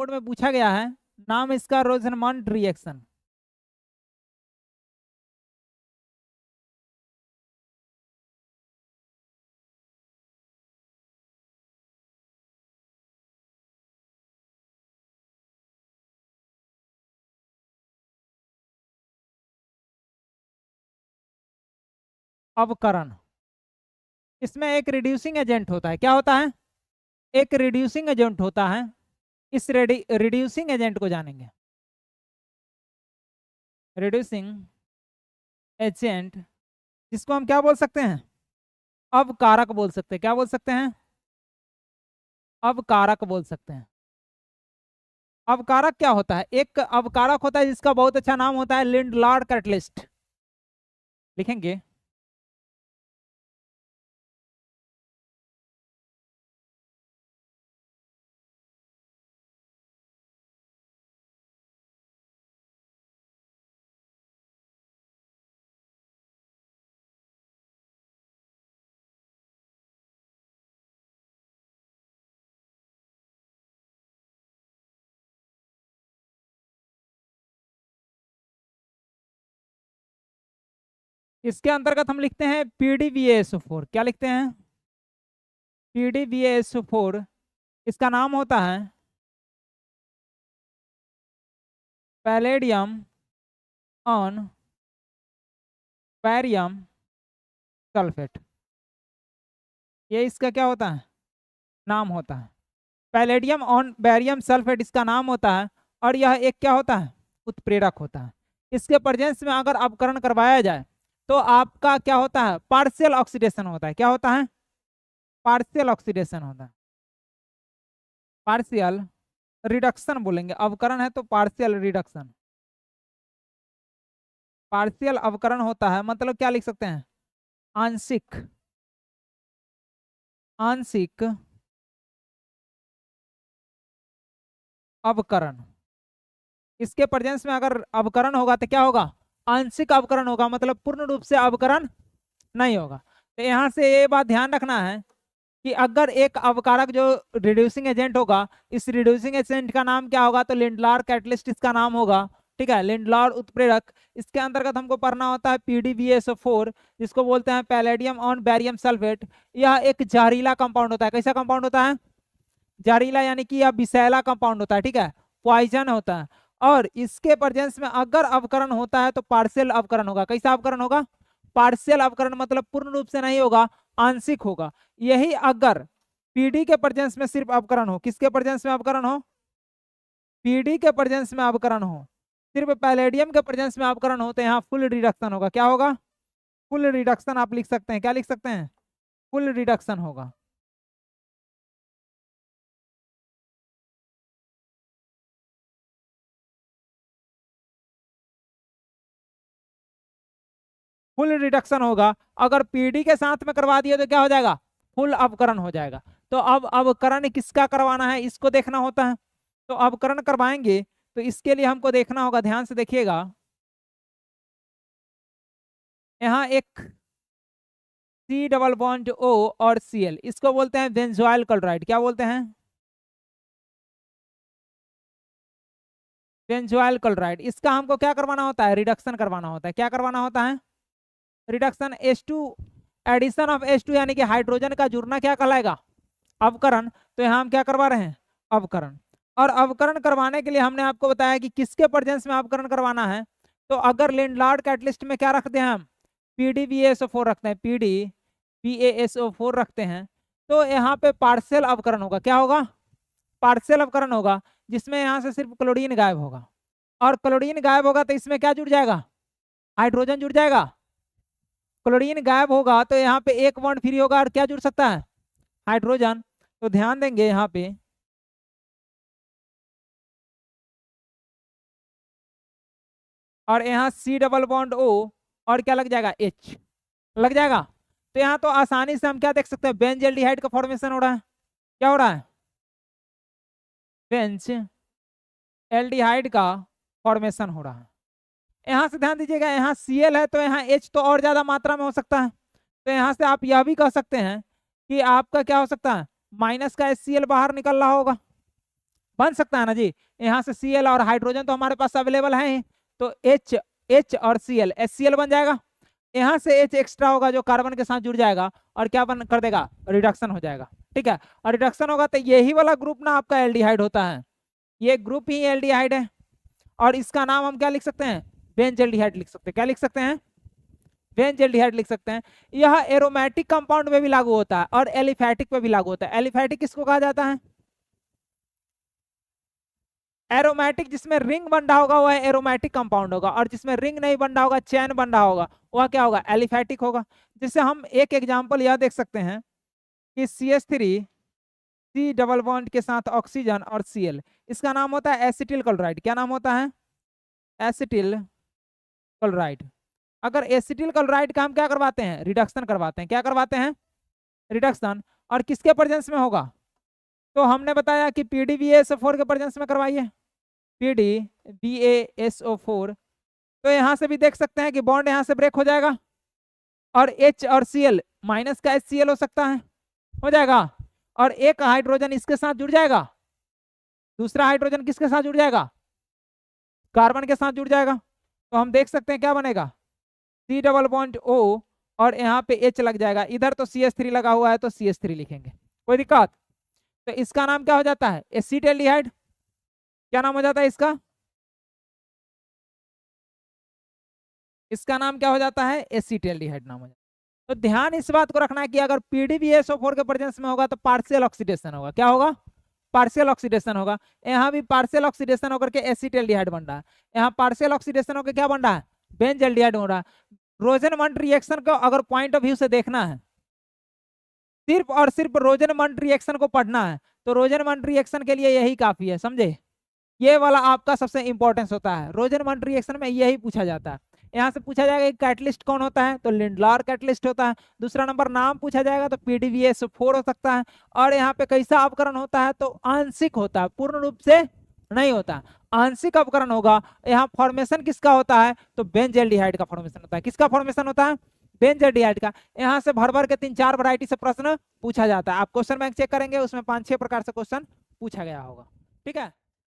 Mode में पूछा गया है, नाम इसका रोजनमंड रिएक्शन। अवकरण, इसमें एक रिड्यूसिंग एजेंट होता है। क्या होता है? एक रिड्यूसिंग एजेंट होता है। इस रिड्यूसिंग एजेंट को जानेंगे। रिड्यूसिंग एजेंट, जिसको हम क्या बोल सकते हैं? अवकारक बोल सकते हैं। क्या बोल सकते हैं? अवकारक बोल सकते हैं। अवकारक क्या होता है? एक अवकारक होता है जिसका बहुत अच्छा नाम होता है लिंडलार्ड कैटलिस्ट। लिखेंगे इसके अंतर्गत हम लिखते हैं PDVASO4। क्या लिखते हैं? PDVASO4, इसका नाम होता है पैलेडियम ऑन बैरियम सल्फेट। ये इसका क्या होता है? नाम होता है। पैलेडियम ऑन बैरियम सल्फेट इसका नाम होता है। और यह एक क्या होता है? उत्प्रेरक होता है। इसके प्रेजेंस में अगर अपकरण करवाया जाए तो आपका क्या होता है? पार्शियल ऑक्सीडेशन होता है। क्या होता है? पार्शियल ऑक्सीडेशन होता है। पार्शियल रिडक्शन बोलेंगे। अवकरण है तो पार्शियल रिडक्शन। पार्शियल अवकरण होता है मतलब क्या लिख सकते हैं? आंशिक, आंशिक अवकरण। इसके प्रेजेंस में अगर अवकरण होगा तो क्या होगा? आंशिक अवकरण होगा, मतलब पूर्ण रूप से अवकरण नहीं होगा। तो यहाँ से ये बात ध्यान रखना है कि अगर एक अवकारक जो रिड्यूसिंग एजेंट होगा, इस रिड्यूसिंग एजेंट का नाम क्या होगा? तो लिंडलार कैटलिस्ट इसका नाम होगा। ठीक है, लिंडलार उत्प्रेरक। इसके अंतर्गत हमको पढ़ना होता है PDVSO4, जिसको बोलते हैं पैलेडियम ऑन बैरियम सल्फेट। यह एक जहरीला कंपाउंड होता है। कैसा कंपाउंड होता है? जहरीला, यानी कि यह विषैला कंपाउंड होता है। ठीक है, पॉइजन होता है। और इसके प्रेजेंस में अगर अवकरण होता है तो पार्शियल अवकरण होगा। कैसा अवकरण होगा? पार्शियल अवकरण, मतलब पूर्ण रूप से नहीं होगा, आंशिक होगा। यही अगर पीडी के प्रेजेंस में सिर्फ अवकरण हो। किसके प्रेजेंस में अवकरण हो? पीडी के प्रेजेंस में अवकरण हो, सिर्फ पैलेडियम के प्रेजेंस में अवकरण हो, तो यहाँ फुल रिडक्शन होगा। क्या होगा? फुल रिडक्शन आप लिख सकते हैं। क्या लिख सकते हैं? फुल रिडक्शन होगा। फुल रिडक्शन होगा। अगर पीडी के साथ में करवा दिए तो क्या हो जाएगा? फुल अवकरण हो जाएगा। तो अब अवकरण किसका करवाना है इसको देखना होता है। तो अवकरण करवाएंगे तो इसके लिए हमको देखना होगा, ध्यान से देखिएगा। यहाँ एक C डबल बॉन्ड O और Cl, इसको बोलते हैं बेंजोइल क्लोराइड। क्या बोलते हैं? Benzoyl chloride. इसका हमको क्या करवाना होता है? रिडक्शन करवाना होता है। क्या करवाना होता है? Reduction. H2, addition of H2, यानी कि हाइड्रोजन का जुड़ना क्या कहलाएगा? अवकरण। तो यहाँ हम क्या करवा रहे हैं? अवकरण। और अवकरण करवाने के लिए हमने आपको बताया कि किसके प्रेजेंस में अवकरण करवाना है। तो अगर लिंडलार्ड कैटलिस्ट में क्या रखते हैं हम? PDVSO4 रखते हैं। PDVASO4 रखते हैं। तो यहाँ पे पार्शियल अवकरण होगा। क्या होगा? पार्शियल अवकरण होगा, जिसमें यहाँ से सिर्फ क्लोरीन गायब होगा। और क्लोरीन गायब होगा तो इसमें क्या जुड़ जाएगा? हाइड्रोजन जुड़ जाएगा। क्लोरीन गायब होगा तो यहाँ पे एक बॉन्ड फ्री होगा और क्या जुड़ सकता है? हाइड्रोजन। तो ध्यान देंगे यहाँ पे, और यहाँ C डबल बॉन्ड O और क्या लग जाएगा? H लग जाएगा। तो यहाँ तो आसानी से हम क्या देख सकते हैं? बेंजल्डिहाइड का फॉर्मेशन हो रहा है। क्या हो रहा है? बेंज एल्डिहाइड का फॉर्मेशन हो रहा है। यहाँ से ध्यान दीजिएगा, यहाँ Cl है तो यहाँ H तो और ज्यादा मात्रा में हो सकता है। तो यहाँ से आप यह भी कह सकते हैं कि आपका क्या हो सकता है? माइनस का HCl बाहर निकल रहा होगा। बन सकता है ना जी। यहाँ से Cl और हाइड्रोजन तो हमारे पास अवेलेबल है, तो H और Cl HCl बन जाएगा। यहाँ से H एक्स्ट्रा होगा जो कार्बन के साथ जुड़ जाएगा और क्या बन कर देगा, रिडक्शन हो जाएगा। ठीक है, और रिडक्शन होगा तो यही वाला ग्रुप ना आपका एल्डिहाइड होता है, ये ग्रुप ही एल्डिहाइड है। और इसका नाम हम क्या लिख सकते हैं, बेंजल्डिहाइड लिख सकते हैं। क्या लिख सकते हैं, बेंजल्डिहाइड लिख सकते हैं। यह एरोमेटिक कंपाउंड में भी लागू होता है और एलिफैटिक पे भी लागू होता है। एलिफैटिक किसको कहा जाता है, एरोमेटिक जिसमें रिंग बन रहा होगा वह एरोमेटिक कंपाउंड होगा, और जिसमें रिंग नहीं बन रहा होगा, चैन बन रहा होगा, वह क्या होगा, एलिफैटिक होगा। जिससे हम एक एग्जांपल यह देख सकते हैं कि CH3 C डबल बॉन्ड के साथ ऑक्सीजन और Cl, इसका नाम होता है एसिटिल क्लोराइड। क्या नाम होता है, एसिटिल क्लोराइड। अगर एसिटिल क्लोराइड का हम क्या करवाते हैं, रिडक्शन करवाते हैं। क्या करवाते हैं, रिडक्शन। और किसके प्रेजेंस में होगा, तो हमने बताया कि PDBaSO4 के प्रेजेंस में करवाइए, PDBaSO4। तो यहां से भी देख सकते हैं कि बॉन्ड यहां से ब्रेक हो जाएगा और H और Cl माइनस का HCl हो सकता है, हो जाएगा, और एक हाइड्रोजन इसके साथ जुड़ जाएगा, दूसरा हाइड्रोजन किसके साथ जुड़ जाएगा, कार्बन के साथ जुड़ जाएगा। तो हम देख सकते हैं क्या बनेगा, C डबल बॉन्ड O और यहाँ पे H लग जाएगा। इधर तो CH3 लगा हुआ है तो CH3 लिखेंगे, कोई दिक्कत। तो इसका नाम क्या हो जाता है, एसिटाल्डिहाइड। क्या नाम हो जाता है इसका, इसका नाम क्या हो जाता है, एसिटाल्डिहाइड नाम हो जाता है। तो ध्यान इस बात को रखना है कि अगर PDBaSO4 के प्रेजेंस में होगा तो पार्शियल ऑक्सीडेशन होगा। क्या होगा, पार्शियल ऑक्सीडेशन होगा। यहाँ भी पार्शियल ऑक्सीडेशन होकर के एसिटाल्डिहाइड बन रहा है, यहाँ पार्शियल ऑक्सीडेशन होकर क्या बन रहा है, बेंजल्डिहाइड हो रहा है। रोजेनमंड रिएक्शन को अगर पॉइंट ऑफ व्यू से देखना है, सिर्फ और सिर्फ रोजेनमंड रिएक्शन को पढ़ना है, तो रोजेनमंड रिएक्शन के लिए यही काफी है, समझे। ये वाला आपका सबसे इंपॉर्टेंस होता है, रोजेनमंड रिएक्शन में यही पूछा जाता है। यहाँ से पूछा जाएगा कि कैटलिस्ट कौन होता है, तो लिंडलार कैटलिस्ट होता है। दूसरा नंबर नाम पूछा जाएगा तो PDBaSO4 हो सकता है। और यहाँ पे कैसा अपकरण होता है, तो आंशिक होता है, पूर्ण रूप से नहीं होता, आंशिक अपकरण होगा। यहाँ फॉर्मेशन किसका होता है, तो बेंजल्डिहाइड का फॉर्मेशन होता है। किसका फॉर्मेशन होता है, बेंजल्डिहाइड का। यहाँ से भर भर के 3-4 वैरायटी से प्रश्न पूछा जाता है। आप क्वेश्चन बैंक चेक करेंगे, उसमें 5-6 प्रकार से क्वेश्चन पूछा गया होगा। ठीक है।